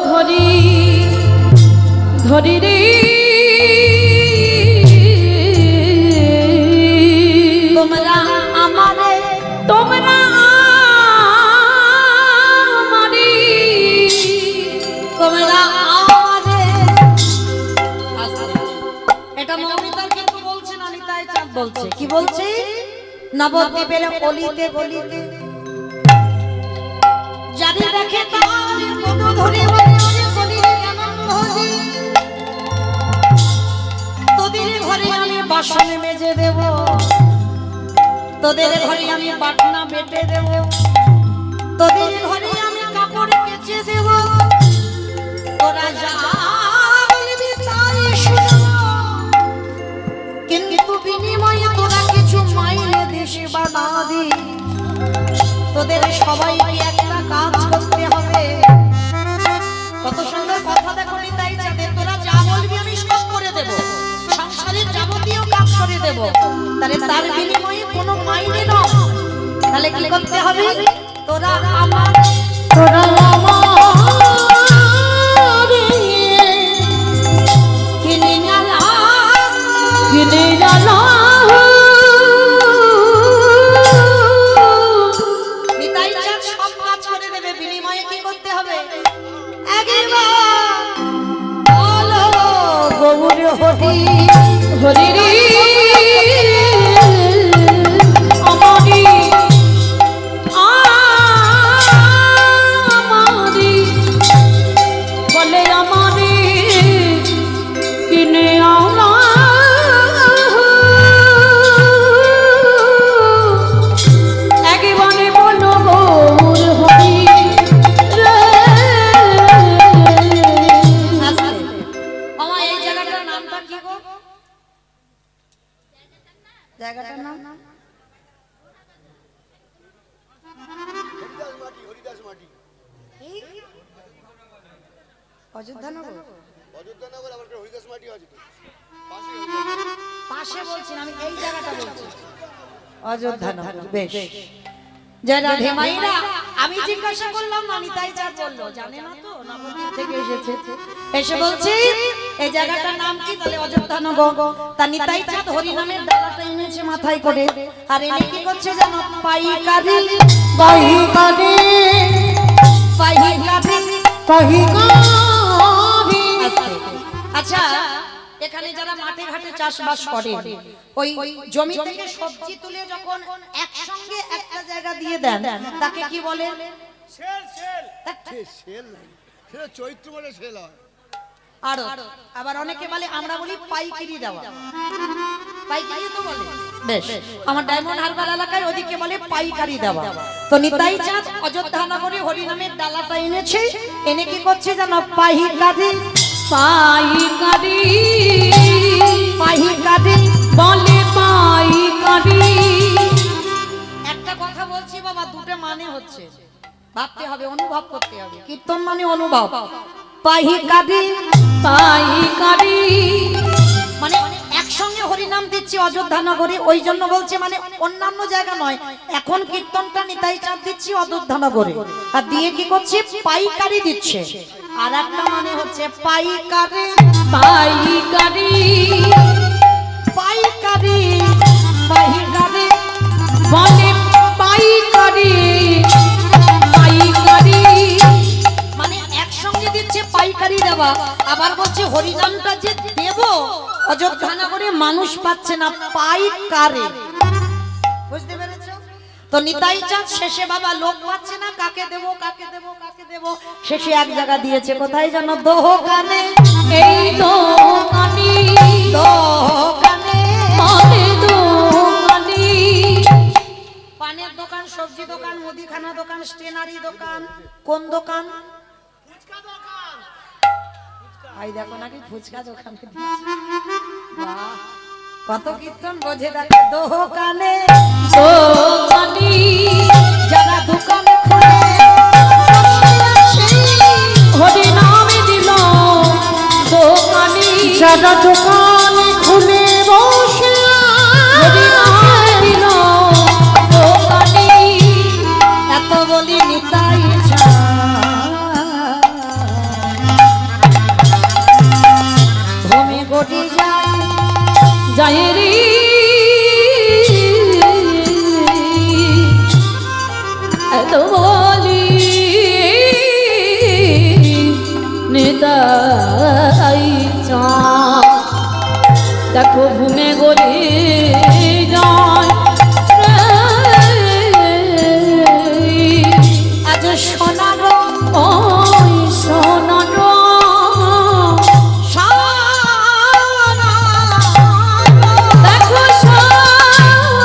ধরি ধরি রে তোমরা আমারে তোমরা আমারে তোমরা আমারে এটা মৌমিতার কিন্তু বলছে না, নিতাই চাঁদ বলছে। কি বলছে? নবদ্বীপের অলিতে গলিতে যারে দেখে তার পদ ধরে বলে ওরে কলির আনন্দ হরি, তোদের ঘরে আমি বাসন মেজে দেব, তোদের ঘরে আমি বাটনা বেটে দেব, তোদের ঘরে আমি কাপড় কেচে দেব, তোরা যা বলবি তাই শুনব, কিন্তু বিনিময়ে তোরা কিছু মাইনে দেশে বা না দি, তোদের সবাইকে একটা কাজ করতে হবে। কত সুন্দর কথা দেখো নিতাই চাঁদের। তোরা যা বলবি আমি সব করে দেব, সংসারের যাবতীয় কাজ করে দেব, তাহলে তার বিনিময়ে কোনো মাইনে নাও। তাহলে কি করতে হবে? তোরা আমার তোরা আমারে কিনে নালা কিনে জানা নিতাই চাঁদ সব কাজ করে দেবে, বিনিময়ে কি করতে হবে? একবার বলো গৌর হরি হরি রে আমারি আমারি বলে আমারি কিনে আনা একবারে বলো গৌর হরি রে মামা এই জায়গাটার নামটা কি গো? জায়গাটার নাম অযোধ্যানগর। পাশে বলছি না, আমি এই জায়গাটা বলছি অযোধ্যানগর। বেশ, যারা ঢেমাইরা আমি জিজ্ঞাসা করলাম, নিতাই চাঁদ বললো জানে না তো, নবদ্বীপ থেকে এসেছে। এসে বলছি এই জায়গাটার নাম কি? বলে অযোধ্যানগর। তা নিতাই চাঁদ হরিনামের ডালাটা এনেছে মাথায় করে, আর এনে কি করছে জানো? পাইকারি পাহিকারে পাইকারি পাহিকারে আচ্ছা, এখানে যারা মাঠে ঘাটে চাষবাস করে, ওই জমি থেকে সবজি তুলে যখন একসঙ্গে একটা জায়গা দিয়ে দেন, তাকে কি বলে? চৈত্র বলে সেল হয়। আরো আবার অনেকে বলে, আমরা বলি পাইকারি দেওয়া, পাইকারি তো বলে। বেশ, আমার ডায়মন্ড হারবার এলাকায় ওদিকে বলে পাইকারি দেওয়া। তো নিতাই চাঁদ অযোধ্যানগরে হরিনামের ডালাটা এনেছে, এনে কি করছে জানো? পাইকারি পাইকারি পাইকারি বলে পাইকারি একটা কথা বলছি বাবা, দুটো মানে হচ্ছে, ভাবতে হবে, অনুভব করতে হবে। কীর্তন মানে অনুভব। পাইকারি পাইকারি মানে একসঙ্গে হরিনাম দিচ্ছি অযোধ্যানগরে, ওই জন্য বলছে, মানে অন্যান্য জায়গা নয়। এখন কীর্তনটা নিতাই চাঁদ দিচ্ছি অযোধ্যানগরে, আর দিয়ে কি করছে? পাইকারি দিচ্ছে। আর একটা মানে হচ্ছে পাইকারি পাইকারি পাইকারি পাইকারি বলে পাইকারি পাইকারি মানে একসঙ্গে দিচ্ছে পাইকারি দেওয়া। আবার বলছে হরিনামটা যে দেব অযোধ্যানগরে মানুষ পাচ্ছে না, পাইকারি। বুঝতে পেরেছো? তো নিতাই চাঁদ শেষে বাবা লোক পাচ্ছে না, কাকে দেব কাকে দেব কাকে দেব, শেষে এক জায়গা দিয়েছে কোথায় জানো, দোকানে। এই দোকানি দোকানে মানে দোকানি, পানের দোকান, সবজি দোকান, মুদিখানা দোকান, স্টেনারি দোকান। কোন দোকান? আই দেখো নাকি ফুচকা দোকান। বাহ, কত কীর্তন বোঝে দেখো। দোকানে দোকানি যারা দোকানে খুলে হরি নামে দিল দোকানি, যারা দোকানে খুলে বসে হরি নামে দিল দোকানি। এত বলি নিতাই চাঁদ ঘুমে গড়ি যায় যায় রে এত বলি নিতাই চাঁদ, দেখো ঘুমে গড়ে যায় আজ সোনার ওই সোনার দেখো সোনার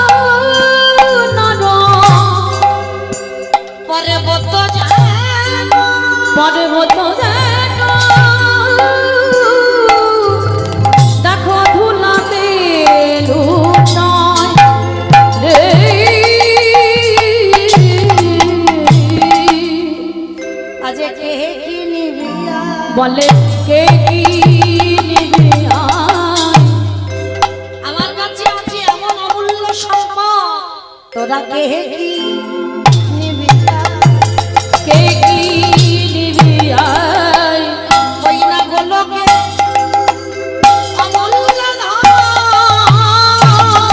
পর্বত যেন পর্বত যেন দেখো ধুলাতে লুটায় রে। আজ কে কি নিবি বলে কে কি নিবে আয়, আমার কাছে আছে এমন অমূল্য সম্পদ, তোরা কে কি নিবি কে কি নিবে আয়, ওই না গোলকে অমূল্য ধন।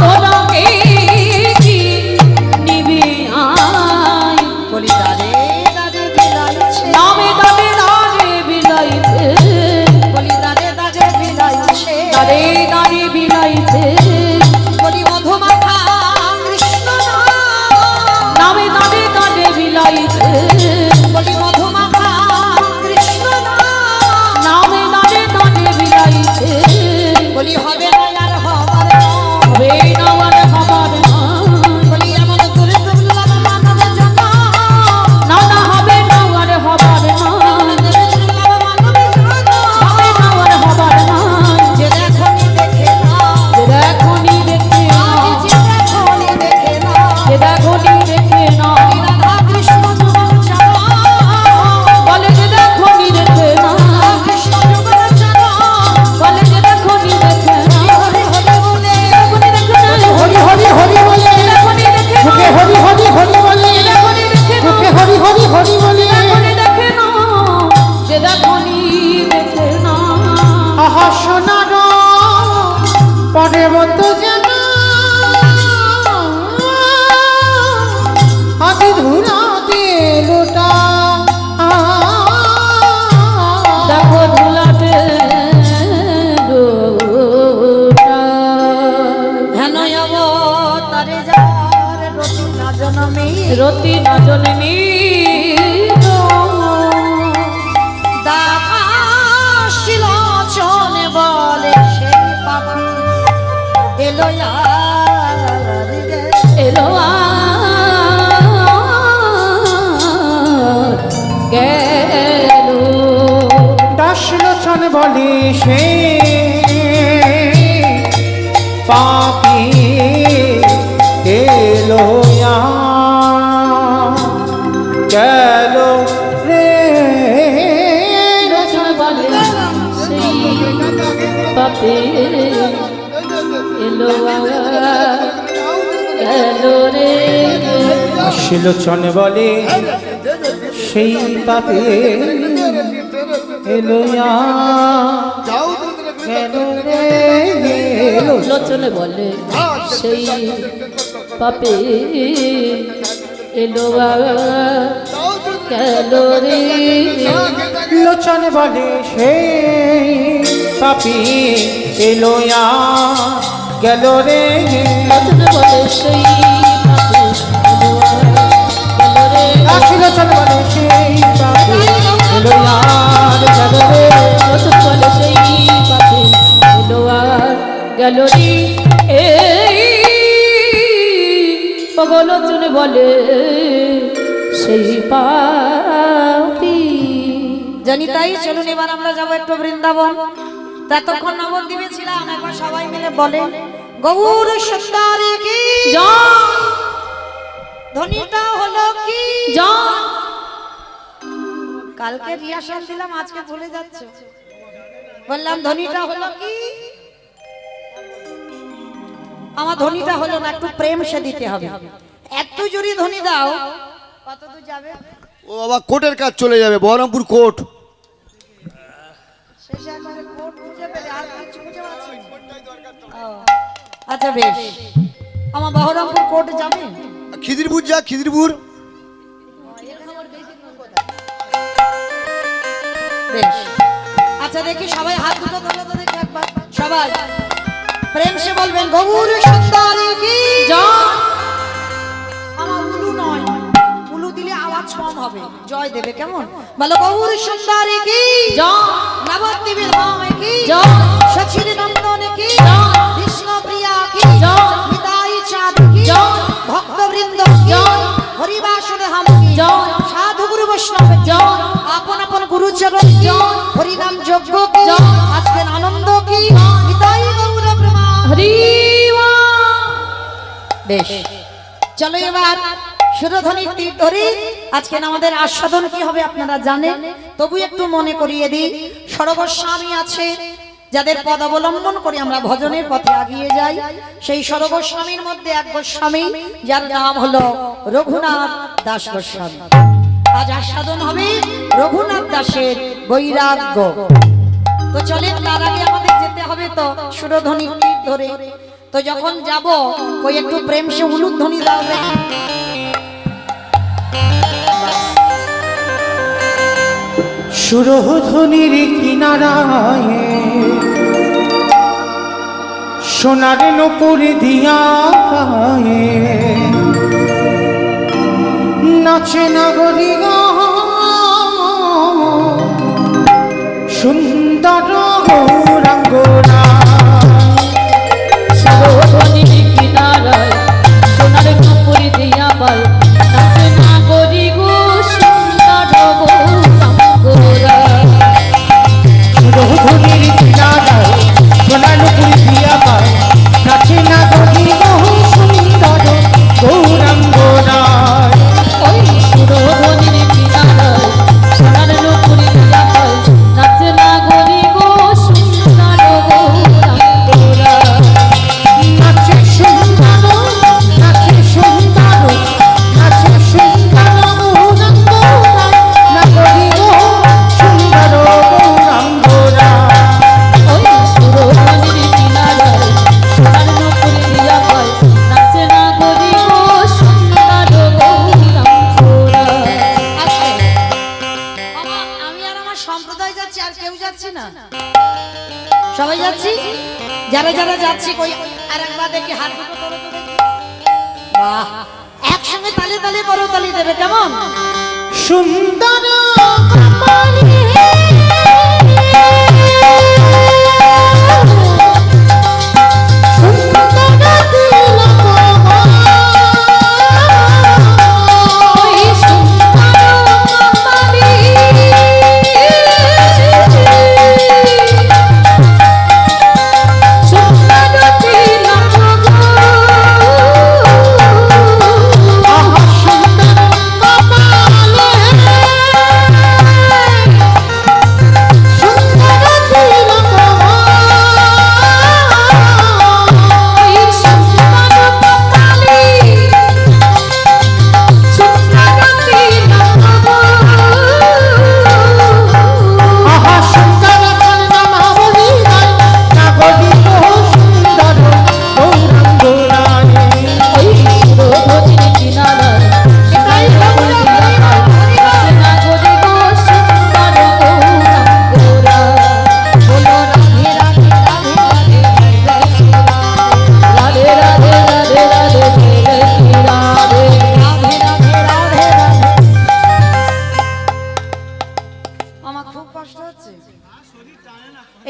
তোরা কে কি নিবে আয়, বলি দাঁড়ে দাঁড়ে বিলাইছে, নামে দাবে দাঁড়ে বিলাইছে, বলি দাঁড়ে দাঁড়ে বিলাইছে, দাঁড়ে দাঁড়ে বিলাইছে, বলি মধুমাখা কৃষ্ণ নাম। নামে দাঁড়ে দাঁড়ে বিলাইছে, বলি মধুমাখা কৃষ্ণ নাম। নামে দাঁড়ে দাঁড়ে বিলাইছে, বলি হবে না আর হবার নয়। হবে না আর হবার নয়, বলি এমন করে দুর্লভ মানব জন্ম, না না হবে না আর হবার নয়, দুর্লভ মানব জন্ম। হবে না আর হবার নয়, যে দেখনি দেখে নাও, যে দেখনি দেখে নাও, যে দেখনি দেখে নাও। যে দেখনি দেখে নাও, রাধা কৃষ্ণ যুগল চরণ, বলে যে দেখনি দেখে নাও, কৃষ্ণ যুগল চরণ। বলে যে দেখনি দেখে নাও, হরি হরি বলে দেখনি দেখে নাও, হরি হরি হরি বলে দেখনি দেখে নাও, মুখে হরি হরি হরি বলে দেখনি দেখে নাও, মুখে হরি হরি হরি বলে দেখনি দেখে নাও, যে দেখনি দেখে নাও। আহা সোনার পর্বত যেন আজ ধুলাতে লোটা দেখো ধুলাতে লোটা, হেন অবতারে যার রতি না জনমে, রতি না জন্মি দাসিল চনে বলে সেই পাপি এলো আর গে। এলো আর গেল, দাসলোচন বলে সে পাপি এলো গেল রে রচনা বলে সেই পাপে এলো আর গেল রে। দাসলোচন বলে সেই পাপি এলো যাও গেল রে লোচনে বলে সেই পাপে এলো আর গেল রে। লোচন বলে সেই পাপি এলো গেল রে লোচনে বলে সেই পাপে এলো হাসি লোচন বলে সেই পাপি এলো আর গেল রে। লোচন বলে সেই পাপি এলো আর গেল রে। এই লোচন বলে সেই পাপি। জানি তাই, চলুন এবার আমরা যাবো একটু বৃন্দাবন। ততক্ষণ নবদ্বীপে ছিলাম, একবার সবাই মিলে বলেন গৌর সুন্দরী কি জয় ধ্বনিটা হলো কি জয়। কালকে রিহার্সাল দিলাম, আজকে ভুলে যাচ্ছে। বললাম ধ্বনিটা হলো কি, আমার ধ্বনিটা হলো না, একটু প্রেম সে দিতে হবে। এত জোরে ধ্বনি দাও, কত দূর যাবে? ও বাবা কোর্টের কাজ চলে যাবে, বহরমপুর কোর্ট। শেষে একবারে কোট খুঁজে পেলে আর কিছু খুঁজে পাচ্ছি না। ও, আচ্ছা বেশ, আমার বহরমপুর কোর্ট যাবে। খিদিরপুর যা, খিদিরপুর। বেশ, আচ্ছা দেখি সবাই হাত দুটো তোলো তো দেখি একবার, সবাই প্রেম সে বলবেন গৌর সুন্দরী কি জয়। আমার উলু নয়, উলু দিলে আওয়াজ কম হবে, জয় দেবে কেমন? বলো গৌর সুন্দরী কি জয় নবদ্বীপের হয় কি জয় সচির নন্দন কি জয় কৃষ্ণ প্রিয়া কি জয় নিতাই চাঁদ কি জয় ভক্তবৃন্দ কি জয় হরিবাসর ধাম কি জয় সাধু গুরু বৈষ্ণব কি জয় আপন আপন গুরুচরণ কি জয় হরিনাম যজ্ঞ কি জয় আজকের আনন্দ কি নিতাই গৌর প্রেমা। হরি বেশ, চলো এবার সুরধ্বনির তীর ধরি। আজকে আমাদের আস্বাদন কি হবে আপনারা জানেন, তবু একটু মনে করিয়ে দিই। সরগোস্বামী আছে যাদের পদ অবলম্বন করে আমরা ভজনের পথে এগিয়ে যাই, সেই সরগোস্বামীর মধ্যে এক গোস্বামী যার নাম হলো রঘুনাথ দাস গোস্বামী। আজ আস্বাদন হবে রঘুনাথ দাসের বৈরাগ্য। তো চলেন, তার আগে আমাদের যেতে হবে তো সুরধ্বনির তীর ধরে। তো যখন যাব ওই একটু প্রেম সে উলুধ্বনি দাও দেখি। সুরধ্বনির কিনারায় সোনার নূপুর দিয়া গায়ে নাচে নাগরী সুন্দর গৌরাঙ্গনা। সুরধ্বনির কিনারায় সোনার নূপুর দিয়া পায় নাচে নাগরী গো সুন্দর গৌরাঙ্গরা। সুরধ্বনির কিনারায় সোনার নূপুর দিয়া পায় নাচে নাগরী সুন্দর গৌরাঙ্গনা। ওই সুরধ্বনির কিনারায় সোনার নূপুর দিয়া পায় নাচে নাগরী গো সুন্দর গৌরাঙ্গরা। নাচে সুন্দর নাচে সুন্দর নাচে সুন্দর গৌরাঙ্গনা নাগরী সুন্দর গৌরাঙ্গনা। ওই সুরধ্বনির কিনারায় সোনার নূপুর দিয়া পায় নাচে নাগরী গো সুন্দর গৌরাঙ্গরা। আজকে আমি আর আমার সম্প্রদায় যাচ্ছি, আর কেউ যাচ্ছি না, সবাই যাচ্ছি। যারা যারা যাচ্ছি কই আর একবার দেখি হাত দুটো তোলো তো দেখি। বাহ, একসঙ্গে তালে তালে করো, তালি দেবে কেমন? সুন্দর ওই সুন্দর কমলি সুন্দর তিলক গো। আহা সুন্দর কপালে